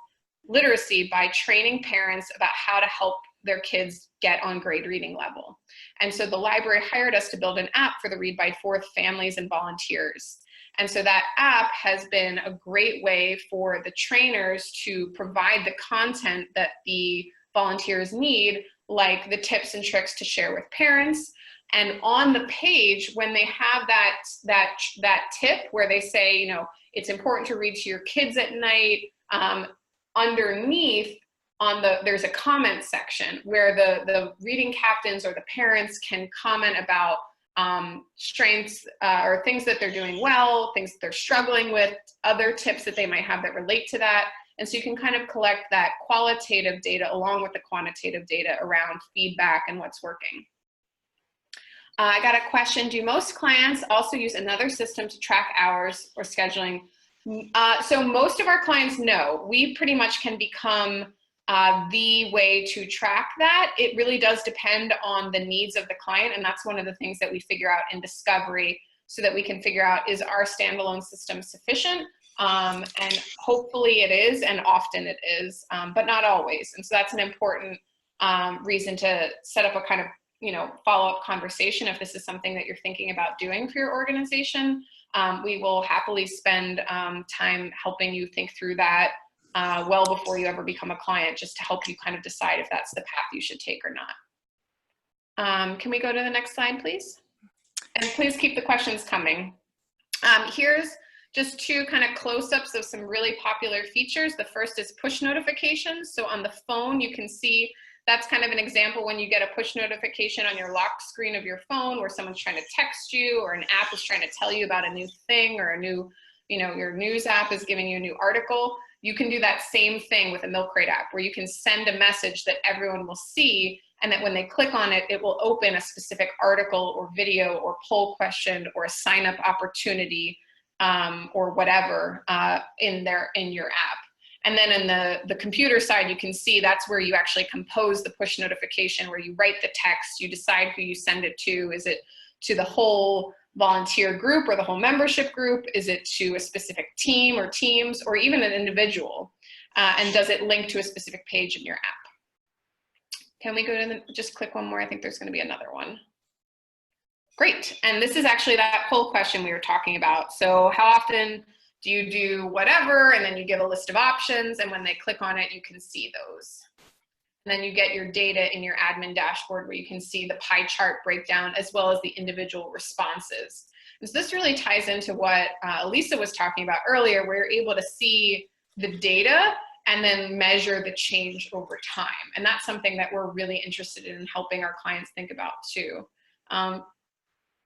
literacy by training parents about how to help their kids get on grade reading level. And so the library hired us to build an app for the Read by Fourth families and volunteers. And so that app has been a great way for the trainers to provide the content that the volunteers need, like the tips and tricks to share with parents. And on the page, when they have that tip where they say, you know, it's important to read to your kids at night, underneath there's a comment section where the reading captains or the parents can comment about strengths or things that they're doing well, things that they're struggling with, other tips that they might have that relate to that. And so you can kind of collect that qualitative data along with the quantitative data around feedback and what's working. I got a question, do most clients also use another system to track hours or scheduling? So most of our clients, no. We pretty much can become the way to track that. It really does depend on the needs of the client, and that's one of the things that we figure out in discovery so that we can figure out, is our standalone system sufficient? And hopefully it is, and often it is, but not always. And so that's an important reason to set up a kind of follow-up conversation if this is something that you're thinking about doing for your organization. We will happily spend time helping you think through that well before you ever become a client, just to help you kind of decide if that's the path you should take or not. Can we go to the next slide, please? And please keep the questions coming. Here's just two kind of close-ups of some really popular features. The first is push notifications. So on the phone, you can see that's kind of an example when you get a push notification on your lock screen of your phone where someone's trying to text you, or an app is trying to tell you about a new thing, or a new, your news app is giving you a new article. You can do that same thing with a MilkCrate app, where you can send a message that everyone will see, and that when they click on it, it will open a specific article or video or poll question or a sign-up opportunity or whatever in your app. And then in the computer side, you can see that's where you actually compose the push notification, where you write the text, you decide who you send it to. Is it to the whole volunteer group or the whole membership group? Is it to a specific team or teams, or even an individual? And does it link to a specific page in your app? Can we go to just click one more? I think there's going to be another one. Great. And this is actually that poll question we were talking about. So how often do you do whatever? And then you give a list of options, and when they click on it, you can see those. And then you get your data in your admin dashboard, where you can see the pie chart breakdown as well as the individual responses. And so this really ties into what Elisa was talking about earlier, where you're able to see the data and then measure the change over time. And that's something that we're really interested in helping our clients think about too.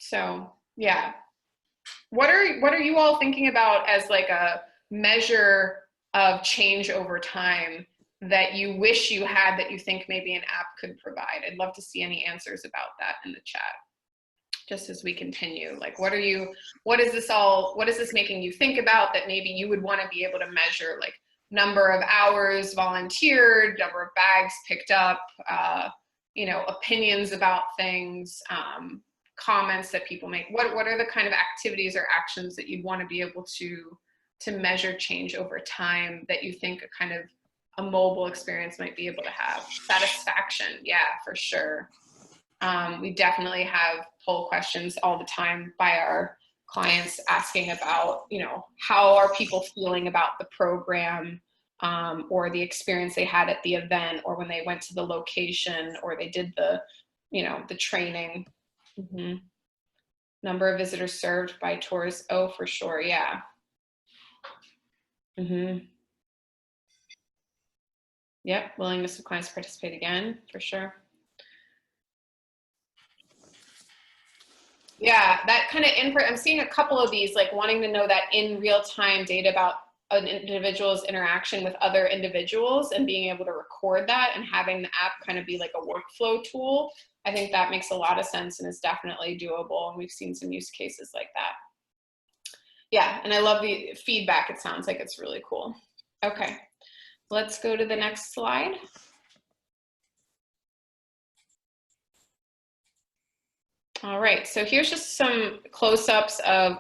So yeah. What are you all thinking about as like a measure of change over time that you wish you had, that you think maybe an app could provide? I'd love to see any answers about that in the chat, just as we continue. Like, what is this making you think about that maybe you would want to be able to measure, like number of hours volunteered, number of bags picked up, opinions about things, comments that people make. What are the kind of activities or actions that you'd want to be able to measure change over time that you think a kind of a mobile experience might be able to have? Satisfaction, yeah, for sure. We definitely have poll questions all the time by our clients asking about, how are people feeling about the program, or the experience they had at the event, or when they went to the location, or they did the training. Mm-hmm. Number of visitors served by tours. Oh, for sure. Yeah. Mm-hmm. Yep. Willingness of clients to participate again, for sure. Yeah, that kind of input. I'm seeing a couple of these, like wanting to know that in real time data about an individual's interaction with other individuals, and being able to record that and having the app kind of be like a workflow tool. I think that makes a lot of sense and is definitely doable. And we've seen some use cases like that. Yeah, and I love the feedback. It sounds like it's really cool. Okay, let's go to the next slide. All right, so here's just some close-ups of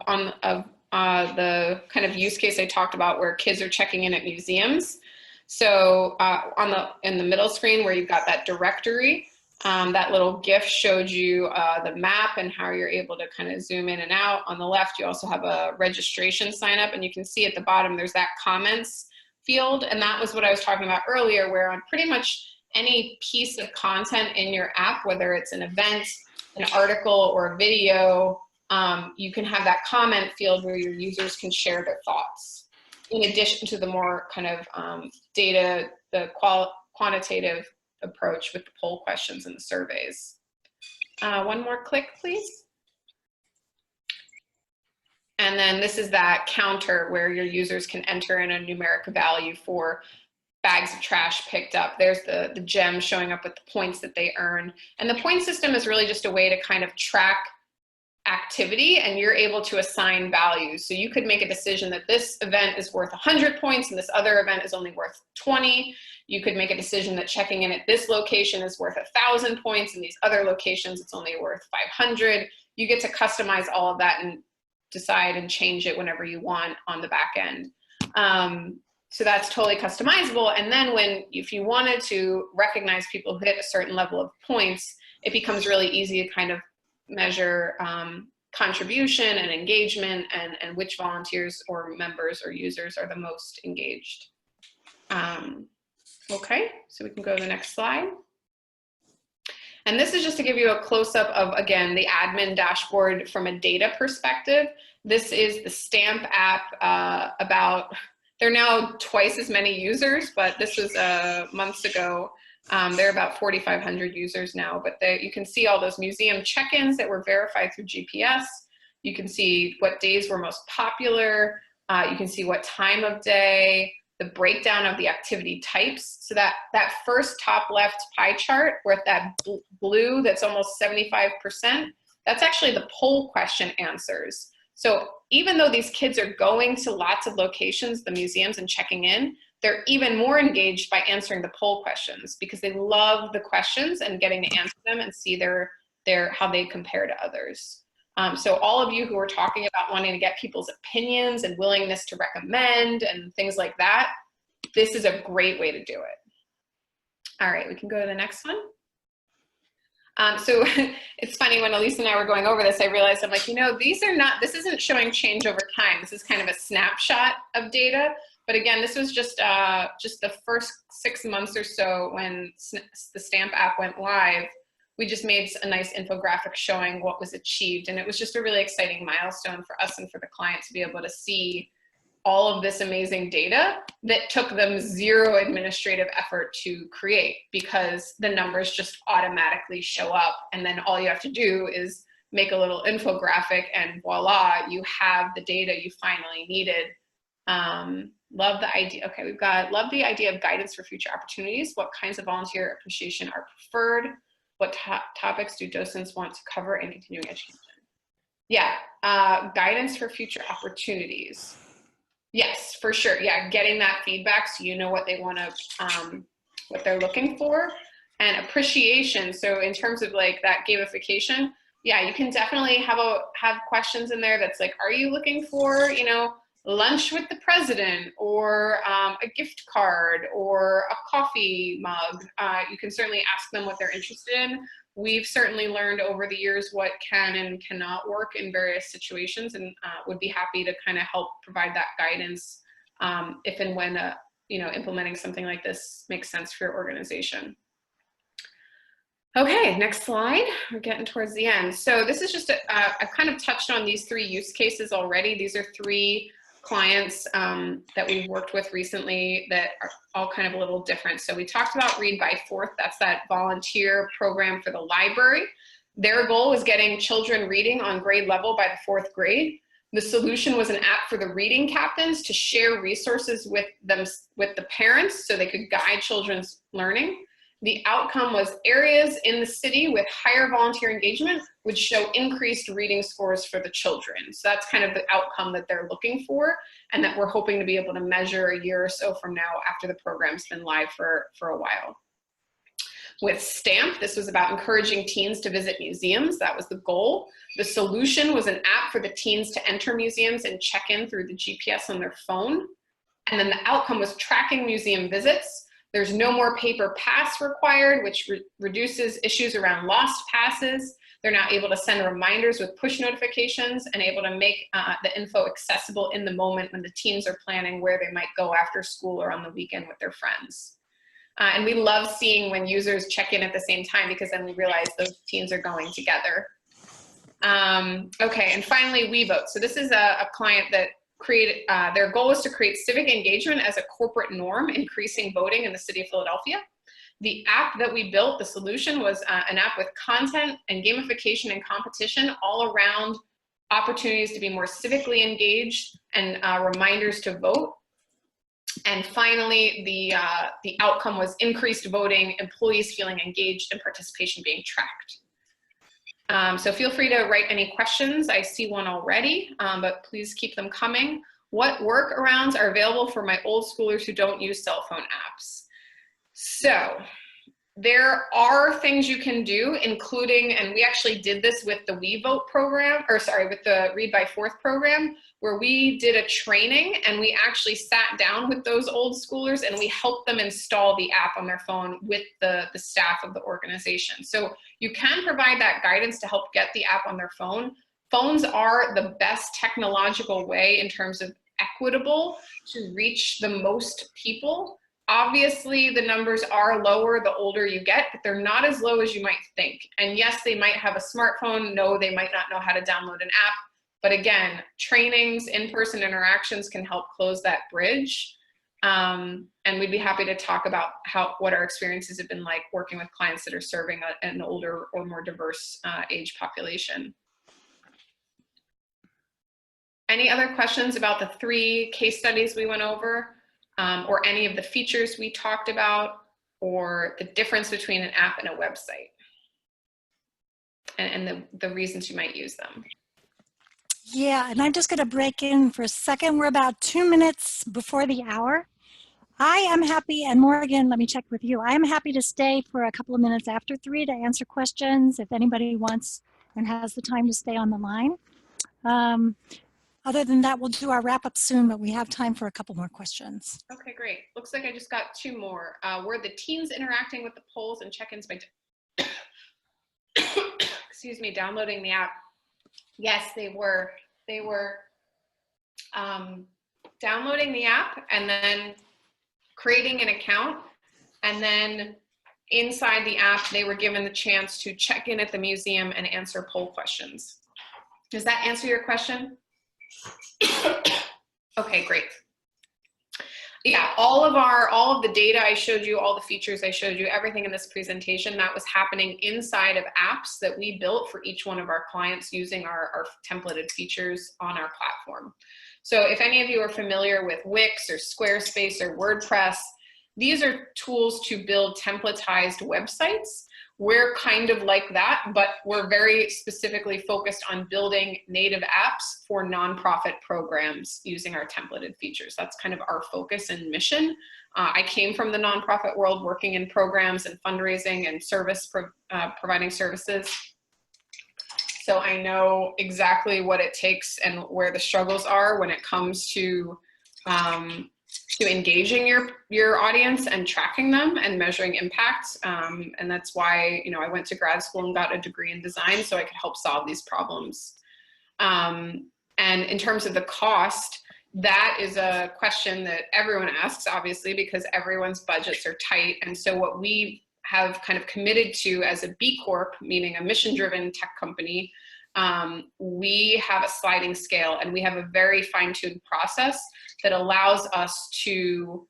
the kind of use case I talked about, where kids are checking in at museums. So in the middle screen, where you've got that directory, that little GIF showed you the map and how you're able to kind of zoom in and out. On the left, you also have a registration sign up, and you can see at the bottom there's that comments field. And that was what I was talking about earlier, where on pretty much any piece of content in your app, whether it's an event, an article, or a video, you can have that comment field where your users can share their thoughts, in addition to the more kind of data, the quantitative approach with the poll questions and the surveys. One more click, please. And then this is that counter where your users can enter in a numeric value for bags of trash picked up. There's the gem showing up with the points that they earn. And the point system is really just a way to kind of track activity, and you're able to assign values. So you could make a decision that this event is worth 100 points and this other event is only worth 20. You could make a decision that checking in at this location is worth 1,000 points and these other locations it's only worth 500. You get to customize all of that and decide and change it whenever you want on the back end. So that's totally customizable. And then if you wanted to recognize people who hit a certain level of points, it becomes really easy to kind of measure contribution and engagement and which volunteers or members or users are the most engaged. Okay, so we can go to the next slide. And this is just to give you a close-up of, again, the admin dashboard from a data perspective. This is the Stamp app. They're now twice as many users, but this was months ago. There are about 4,500 users now, but you can see all those museum check-ins that were verified through GPS. You can see what days were most popular. You can see what time of day, the breakdown of the activity types. So that first top left pie chart with that blue that's almost 75%, that's actually the poll question answers. So even though these kids are going to lots of locations, the museums, and checking in, they're even more engaged by answering the poll questions because they love the questions and getting to answer them and see how they compare to others. So all of you who are talking about wanting to get people's opinions and willingness to recommend and things like that, this is a great way to do it. All right, we can go to the next one. So it's funny, when Elise and I were going over this, I realized, I'm like, this isn't showing change over time. This is kind of a snapshot of data. But again, this was just the first 6 months or so when the Stamp app went live. We just made a nice infographic showing what was achieved. And it was just a really exciting milestone for us and for the client to be able to see all of this amazing data that took them zero administrative effort to create, because the numbers just automatically show up. And then all you have to do is make a little infographic and voila, you have the data you finally needed. Love the idea. Okay, love the idea of guidance for future opportunities. What kinds of volunteer appreciation are preferred? What topics do docents want to cover in continuing education? Yeah, guidance for future opportunities. Yes, for sure. Yeah, getting that feedback so you know what they want to, what they're looking for. And appreciation. So in terms of like that gamification, yeah, you can definitely have questions in there that's like, are you looking for, lunch with the president, or a gift card, or a coffee mug? You can certainly ask them what they're interested in. We've certainly learned over the years what can and cannot work in various situations, and would be happy to kind of help provide that guidance if and when implementing something like this makes sense for your organization. Okay, next slide. We're getting towards the end. So this is just I've kind of touched on these 3 use cases already. These are 3 clients that we've worked with recently that are all kind of a little different. So we talked about Read by Fourth. That's that volunteer program for the library. Their goal was getting children reading on grade level by the 4th grade. The solution was an app for the reading captains to share resources with the parents so they could guide children's learning. The outcome was areas in the city with higher volunteer engagement would show increased reading scores for the children. So that's kind of the outcome that they're looking for, and that we're hoping to be able to measure a year or so from now after the program's been live for a while. With Stamp, this was about encouraging teens to visit museums. That was the goal. The solution was an app for the teens to enter museums and check in through the GPS on their phone. And then the outcome was tracking museum visits. There's no more paper pass required, which reduces issues around lost passes. They're now able to send reminders with push notifications and able to make the info accessible in the moment when the teens are planning where they might go after school or on the weekend with their friends. And we love seeing when users check in at the same time, because then we realize those teens are going together. Okay, and finally, WeVote. So this is a client that created, their goal was to create civic engagement as a corporate norm, increasing voting in the city of Philadelphia. The app that we built, the solution, was an app with content and gamification and competition all around opportunities to be more civically engaged, and reminders to vote. And finally, the outcome was increased voting, employees feeling engaged, and participation being tracked. So feel free to write any questions. I see one already, but please keep them coming. What workarounds are available for my old schoolers who don't use cell phone apps? So there are things you can do, including, and we actually did this with the We Vote program, or sorry, with the Read by Fourth program, where we did a training and we actually sat down with those old schoolers and we helped them install the app on their phone with the staff of the organization. So you can provide that guidance to help get the app on their phone. Phones are the best technological way in terms of equitable to reach the most people. Obviously, the numbers are lower the older you get, but they're not as low as you might think. And yes, they might have a smartphone. No, they might not know how to download an app. But again, trainings, in-person interactions can help close that bridge. And we'd be happy to talk about what our experiences have been like working with clients that are serving an older or more diverse age population. Any other questions about the 3 case studies we went over? Or any of the features we talked about, or the difference between an app and a website, and the reasons you might use them. Yeah, and I'm just going to break in for a second. We're about 2 minutes before the hour. I am happy, and Morgan, let me check with you. I am happy to stay for a couple of minutes after 3 to answer questions if anybody wants and has the time to stay on the line. Other than that, we'll do our wrap up soon, but we have time for a couple more questions. Okay, great. Looks like I just got 2 more. Were the teens interacting with the polls and check-ins by, excuse me, downloading the app? Yes, they were. They were downloading the app and then creating an account. And then inside the app, they were given the chance to check in at the museum and answer poll questions. Does that answer your question? Okay, great. Yeah, all of the data I showed you, all the features I showed you, everything in this presentation, that was happening inside of apps that we built for each one of our clients using our templated features on our platform. So if any of you are familiar with Wix or Squarespace or WordPress, these are tools to build templatized websites. We're kind of like that, but we're very specifically focused on building native apps for nonprofit programs using our templated features. That's kind of our focus and mission. I came from the nonprofit world working in programs and fundraising and providing services. So I know exactly what it takes and where the struggles are when it comes to engaging your audience and tracking them and measuring impact. And that's why, you know, I went to grad school and got a degree in design so I could help solve these problems. And in terms of the cost, that is a question that everyone asks, obviously, because everyone's budgets are tight. And so what we have kind of committed to as a B Corp, meaning a mission-driven tech company, we have a sliding scale and we have a very fine-tuned process that allows us to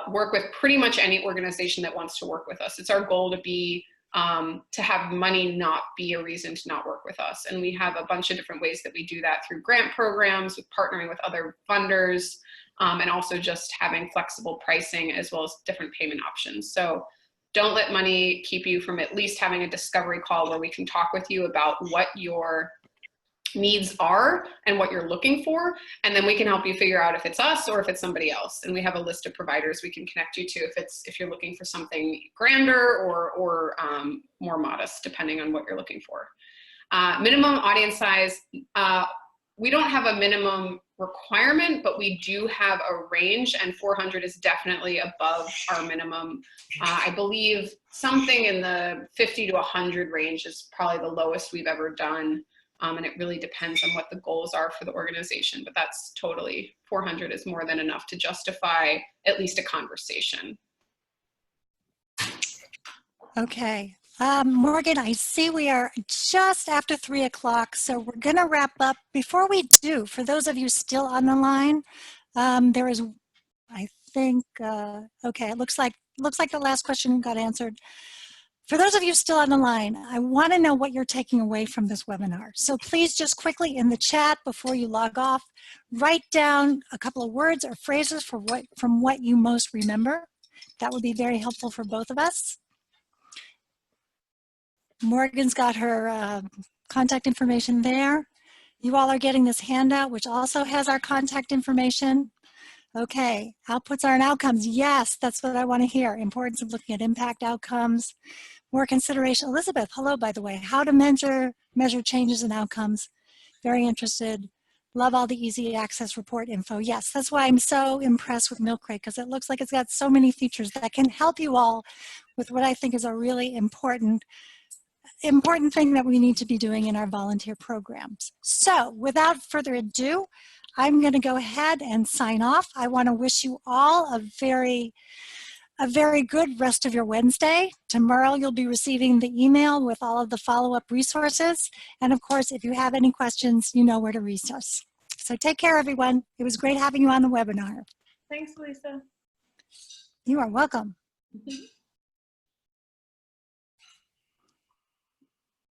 work with pretty much any organization that wants to work with us. It's our goal to be to have money not be a reason to not work with us. And we have a bunch of different ways that we do that through grant programs, with partnering with other funders, and also just having flexible pricing as well as different payment options. So don't let money keep you from at least having a discovery call where we can talk with you about what your needs are and what you're looking for, and then we can help you figure out if it's us or if it's somebody else. And we have a list of providers we can connect you to if you're looking for something grander or more modest, depending on what you're looking for. Minimum audience size, we don't have a minimum requirement, but we do have a range, and 400 is definitely above our minimum. I believe something in the 50 to 100 range is probably the lowest we've ever done. And it really depends on what the goals are for the organization, but that's totally, 400 is more than enough to justify at least a conversation. Okay. Morgan, I see we are just after 3 o'clock, so we're going to wrap up. Before we do, for those of you still on the line, there is, I think, okay, it looks like the last question got answered. For those of you still on the line, I want to know what you're taking away from this webinar. So please just quickly in the chat before you log off, write down a couple of words or phrases from what you most remember. That would be very helpful for both of us. Morgan's got her contact information there. You all are getting this handout, which also has our contact information. Okay, outputs are and outcomes. Yes, that's what I want to hear. Importance of looking at impact outcomes. More consideration. Elizabeth, hello, by the way. How to measure changes in outcomes. Very interested. Love all the easy access report info. Yes, that's why I'm so impressed with MilkCrate, because it looks like it's got so many features that can help you all with what I think is a really important thing that we need to be doing in our volunteer programs. So without further ado, I'm going to go ahead and sign off. I want to wish you all a very good rest of your Wednesday. Tomorrow you'll be receiving the email with all of the follow-up resources. And of course, if you have any questions, you know where to reach us. So take care, everyone. It was great having you on the webinar. Thanks, Lisa. You are welcome.